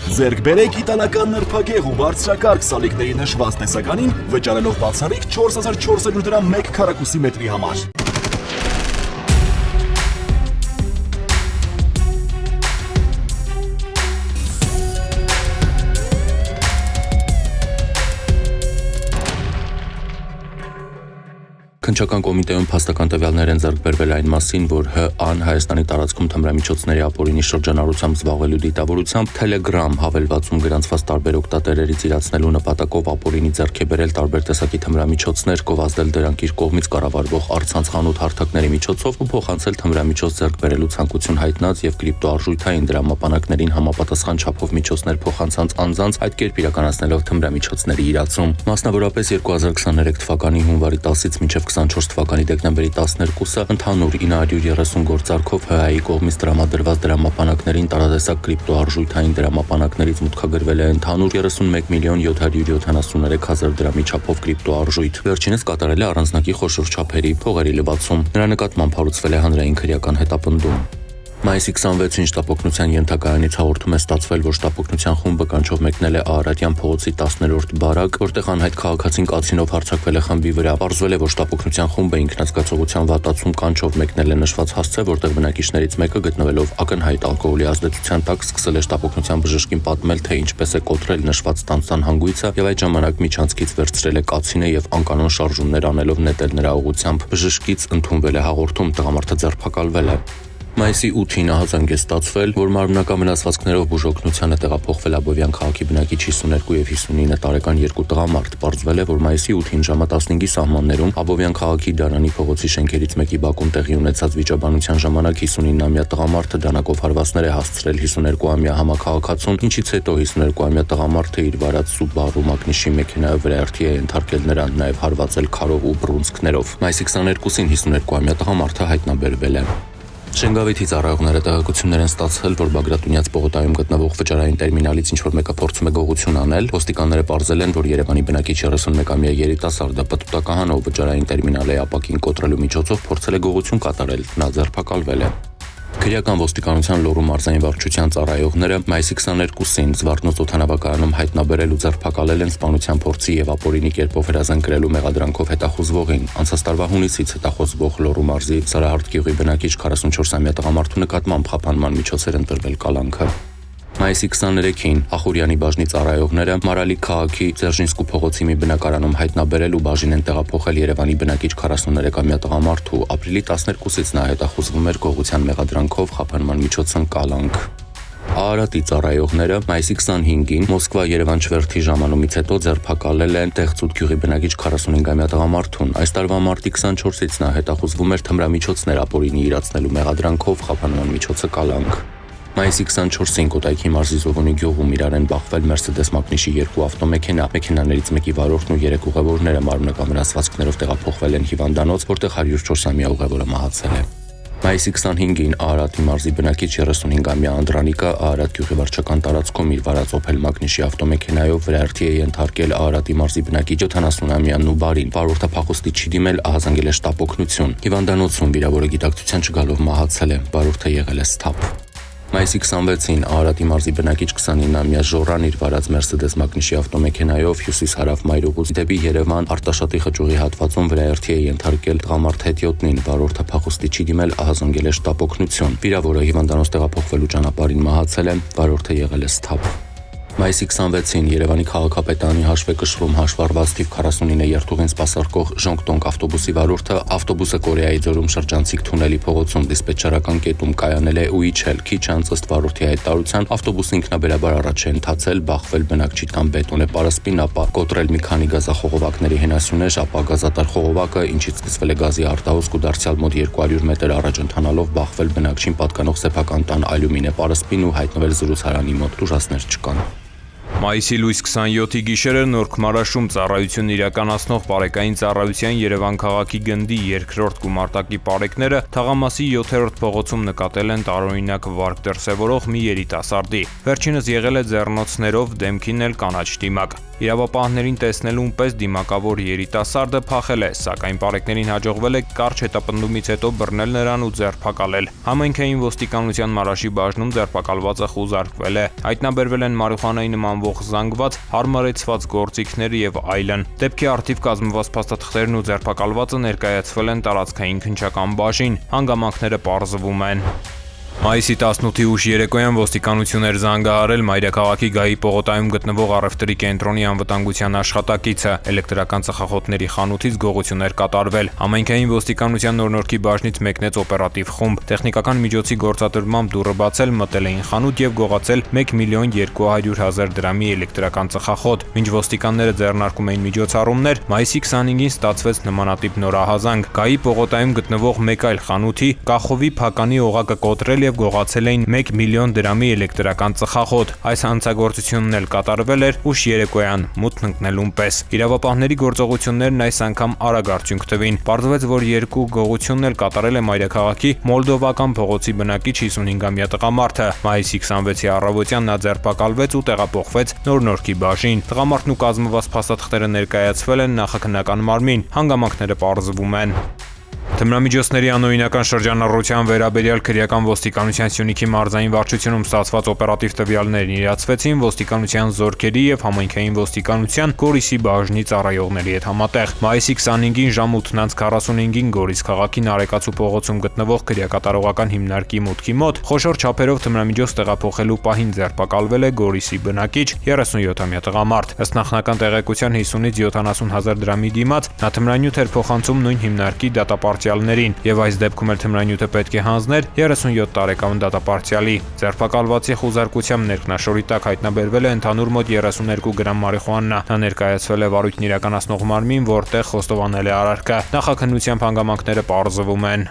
Ձեռք բերեք իտալական նրբագեղ ու բարձրակարգ սալիկների նշված տեսականին, վճարելով բացառիկ 4400 դրամ 1 քառակուսի մետրի համար։ Քննչական կոմիտեում փաստական տվյալներ են ձեռք բերվել այն մասին, որ ՀԱՆ Հայաստանի տարածքում թմրամիջոցների ապօրինի շրջանառությամբ զբաղվելու դիտավորությամբ Telegram հավելվածում գրանցված տարբեր օգտատերերից իրացնելու նպատակով ապօրինի ձեռք է բերել տարբեր տեսակի թմրամիջոցներ, գովազդել դրանք իր կողմից կառավարվող առցանց խանութ հարթակների միջոցով ու փոխանցել թմրամիջոց ձեռք բերելու ցանկություն հայտնած եւ կրիպտոարժույթային դրամապանակներին համապատասխան չափով միջոցներ փոխանցած անձանց, այդ կերպ իրականացնելով թմրամիջոցների իրացում։ Մասնավորապես 2023 թվականի հունվարի 10-ից մինչև 24 թվականի դեկտեմբերի 12-ը ընդհանուր 930 գործարքով ՀԱ-ի կողմից տրամադրված դրամապանակներին տարատեսակ կրիպտոարժույթային դրամապանակներից մուտքագրվել է ընդհանուր 31.773.000 դրամի չափով կրիպտոարժույթ։ Վերջինս կատարել է առանձնակի խոշոր չափերի փողերի լվացում։ Նրա նկատմամբ հարուցվել է հանրային քրեական հետապնդում։ Մայիսի 26-ին շտապօգնության ենթակայանից հաղորդում է ստացվել, որ շտապօգնության խումբը կանչով մեկնել է Արարատյան փողոցի 10-րդ բարակ, որտեղ անհայտ քաղաքացին կացինով հարձակվել է խմբի վրա։ Պարզվել է, որ շտապօգնության խումբը ինքնազգացողության վատացում կանչով մեկնել է նշված հասցե, որտեղ բնակիչներից մեկը գտնվելով ակնհայտ ալկոհոլի ազդեցության տակ սկսել է շտապօգնության բժշկին պատմել, թե ինչպես է կոտրել նշված ստանցան հանգույցը եւ այդ ժամանակ միջանցքից վերցրել է կացինը եւ անկանոն շարժումներ անելով նետել նրա ուղղությամբ։ Բժշկից ընդունվել է հաղորդում, տղամարդը ձերբակալվել է։ Մայիսի 8-ին ահազանգ է ստացվել, որ մարմնական վնասվածքներով բուժօգնությանը տեղափոխվել Աբովյան քաղաքի բնակիչ 52 եւ 59 տարեկան երկու տղամարդ։ Պարզվել է, որ մայիսի 8-ին ժամը 15-ի սահմաններում Աբովյան քաղաքի Դարանի փողոցի շենքերից մեկի բակում տեղի ունեցած վիճաբանության ժամանակ 59-ամյա տղամարդը դանակով հարվածներ է հասցրել 52-ամյա համաքաղաքացուն, ինչից հետո 52-ամյա տղամարդը իր վարած Subaru Magnishi մեքենայով վրայերթի է ենթարկել նրան, նաեւ հարվածել քարով ու բռունցքներով։ Մայիսի 22-ին 52-ամյա տղամարդը հայտնաբերվել է։ Շենգավիթի ծառայողները տեղեկություններ են ստացել, որ Բագրատունյաց պողոտայում գտնվող վճարային տերմինալից ինչ-որ մեկը փորձում է գողություն անել։ Ոստիկանները պարզել են, որ Երևանի բնակիչ 31-ամյա երիտասարդը պտուտականանով վճարային տերմինալի ապակին կոտրելու միջոցով փորձել է գողություն կատարել։ Նա ձերբակալվել է։ Քրեական ոստիկանության Լոռու մարզային վարչության ծառայողները մայիսի 22-ին Զվարթնոց օդանավակայանում հայտնաբերել ու ձերբակալել են սպանության փորձի եւ ապօրինի կերպով հրազենկրելու մեղադրանքով հետախուզվողին։ Անցած տարվա հունիսից հետախուզվող Լոռու մարզի Սարահարթ գյուղի բնակիչ 44-ամյա տղամարդու նկատմամբ խափանման միջոցեր են տրվել կալանքը։ Մայիսի 23-ին Ախուրյանի բաժնի ծառայողները Մարալի քաղաքի Ձերժինսկու փողոցի մի բնակարանում հայտնաբերել ու բաժին են տեղափոխել Երևանի բնակիչ 43-ամյա տղամարդու։ Ապրիլի 12-ից նա հետախուզվում էր գողության մեղադրանքով խափանման միջոցն կալանք։ Արարատի ծառայողները մայիսի 25-ին Մոսկվա-Երևան չվերթի ժամանումից հետո ձերբակալել են Տեղծուտ գյուղի բնակիչ 45-ամյա տղամարդուն։ Այս տարվա մարտի 24-ից նա հետախուզվում էր թմրամիջոցներ ապօրինի իրացնելու մեղադրանքով խափանման միջոցը կալանք։ Մայիսի 24-ին Կոտայքի մարզի Զովոնի գյուղում իրար են բախվել Mercedes Magnishi 2 ավտոմեքենա։ Մեքենաներից մեկի վարորդն ու 3 ուղևորները մարմնական վնասվածքներով տեղափոխվել են հիվանդանոց, որտեղ 104-ամյա ուղևորը մահացել է։ Մայիսի 25-ին Արարատի մարզի բնակիչ 35-ամյա Անդրանիկը Արարատ գյուղի վարչական տարածքում իր վարած Opel Magnishi ավտոմեքենայով վրայերթի է ենթարկել Արարատի մարզի բնակիչ 70-ամյա Նուբարին։ Վարորդը փախուստի չի դիմել, ահազանգել է շտապօգնություն։ Հիվանդանոցում վիրավորը գիտակցության չգալով մահացել է։ Վարորդը եղել է սթափ։ Մայիսի 26-ին Արարատի մարզի բնակիչ 29-ամյա Ժորան իր վարած Mercedes Magnishi ավտոմեքենայով հյուսիս-հարավ մայրուղուց դեպի Երևան Արտաշատի խճուղի հատվածում վրայերթի է ենթարկել տղամարդ հետիոտնին։ Վարորդը փախուստի չի դիմել, ահազանգել է շտապօգնություն։ Վիրավորը հիվանդանոց տեղափոխվելու ճանապարհին մահացել է, վարորդը եղել է սթափ։ Մայիսի 26-ին Երևանի քաղաքապետարանի հաշվեկշռում հաշվառված թիվ 49 երթուղին սպասարկող Ժոնգտոնգ ավտոբուսի վարորդը ավտոբուսը Կորեայի ձորում շրջանցիկ թունելի փողոցում դիսպետչերական կետում կայանել է ու իջել։ Քիչ անց ըստ վարորդի հայտարարության ավտոբուսը ինքնաբերաբար առաջ է ընթացել, բախվել բնակչի տան բետոնե պարսպին, ապա կոտրել մի քանի գազախողովակների հենասյուներ, ապա գազատար խողովակը, ինչից սկսվել է գազի արտահոսք ու դարձյալ մոտ 200 մետր առաջ ընթանալով բախվել բնակչին պատկանող սեփական տան ալյումինե պարսպին ու հայտնվել զրուցարանի մոտ։ Տուժածներ չկան։ Մայիսի լույս 27-ի գիշերը Նոր Քմարաշում ծառայություն իրականացնող Պարեկային ծառայության Երևան քաղաքի գնդի երկրորդ գումարտակի պարեկները Թաղամասի 7-րդ փողոցում նկատել են տարօրինակ վարք դրսևորող մի երիտասարդի։ Վերջինս եղել է ձեռնոցներով, դեմքին էլ կանաչ դիմակ։ Իրավապահներին տեսնելուն պես դիմակավոր երիտասարդը փախել է, սակայն պարեկներին հաջողվել է կարճ հետապնդումից հետո բռնել նրան ու ձերբակալել։ Համայնքային ոստիկանության Մարաշի բաժնում ձերբակալվածը խուզարկվել է։ Հայտնաբերվել են մարիխուանայի նմանվող զանգված, հարմարեցված գործիքներ եւ այլն։ Դեպքի առթիվ կազմված փաստաթղթերն ու ձերբակալվածը ներկայացվել են տարածքային քննչական բաժին։ Հանգամանքները պարզվում են։ Մայիսի 18-ի ուշ երեկոյան ոստիկանություն էր զանգահարել Մայրաքաղաքի Գայի պողոտայում գտնվող առևտրի կենտրոնի անվտանգության աշխատակիցը։ Էլեկտրական ծխախոտների խանութից գողություն էր կատարվել։ Համայնքային ոստիկանության նոր-նորքի բաժնից մեկնեց օպերատիվ խումբ։ Տեխնիկական միջոցի գործադրմամբ դուռը բացել, մտել էին խանութ եւ գողացել 1.200.000 դրամի էլեկտրական ծխախոտ։ Մինչ ոստիկանները ձեռնարկում էին միջոցառումներ, մայիսի 25-ին ստացվեց նմանատիպ նոր ահազանգ։ Գայի պողոտայում գտնվող մեկ այլ խանութի կախովի փականի օղակը կոտրել եւ գողացել էին 1 միլիոն դրամի էլեկտրական ծխախոտ։ Այս հանցագործությունն էլ կատարվել էր ուշ երեկոյան մութն ընկնելուն պես։ Իրավապահների գործողություններն այս անգամ արագ արդյունք տվին։ Պարզվեց, որ երկու գողությունն էլ կատարել է Մայրաքաղաքի Մոլդովական փողոցի բնակիչ 55-ամյա տղամարդը։ Մայիսի 26-ի առավոտյան նա ձերբակալվեց ու տեղափոխվեց Նոր-Նորքի բաժին։ Տղամարդն ու կազմված փաստաթղթերը ներկայացվել են նախաքննական մարմին։ Հանգամանքները պարզվում են։ Թմրամիջոցների անօրինական շրջանառության վերաբերյալ քրեական ոստիկանության Սյունիքի մարզային վարչությունում ստացված օպերատիվ տվյալներն իրացվեցին ոստիկանության զորքերի եւ համայնքային ոստիկանության Գորիսի բաժնի ծառայողների հետ համատեղ։ Մայիսի 25-ին ժամ 8:45-ին Գորիս քաղաքի Նարեկացու փողոցում գտնվող քրեակատարողական հիմնարկի մուտքի մոտ խոշոր չափերով թմրամիջոց տեղափոխելու պահին ձերբակալվել է Գորիսի բնակիչ 37-ամյա տղամարդ։ Ըստ նախնական տեղեկության 50-ից 70,000 դրամի դիմաց նա թմրանյութ էր փոխանցում նույն հիմնարկի դատապարտյալներին եւ այս դեպքում էլ թմրանյութը պետք է հանձներ 37 տարեկան դատապարտյալի։ Ձերբակալվածի խուզարկությամբ ներքնաշորի տակ հայտնաբերվել է ընդհանուր մոտ 32 գրամ մարիխուանա։ Նա ներկայացվել է վարույթն իրականացնող մարմին, որտեղ խոստովանել է արարքը։ Նախաքննությամբ հանգամանքները պարզվում են։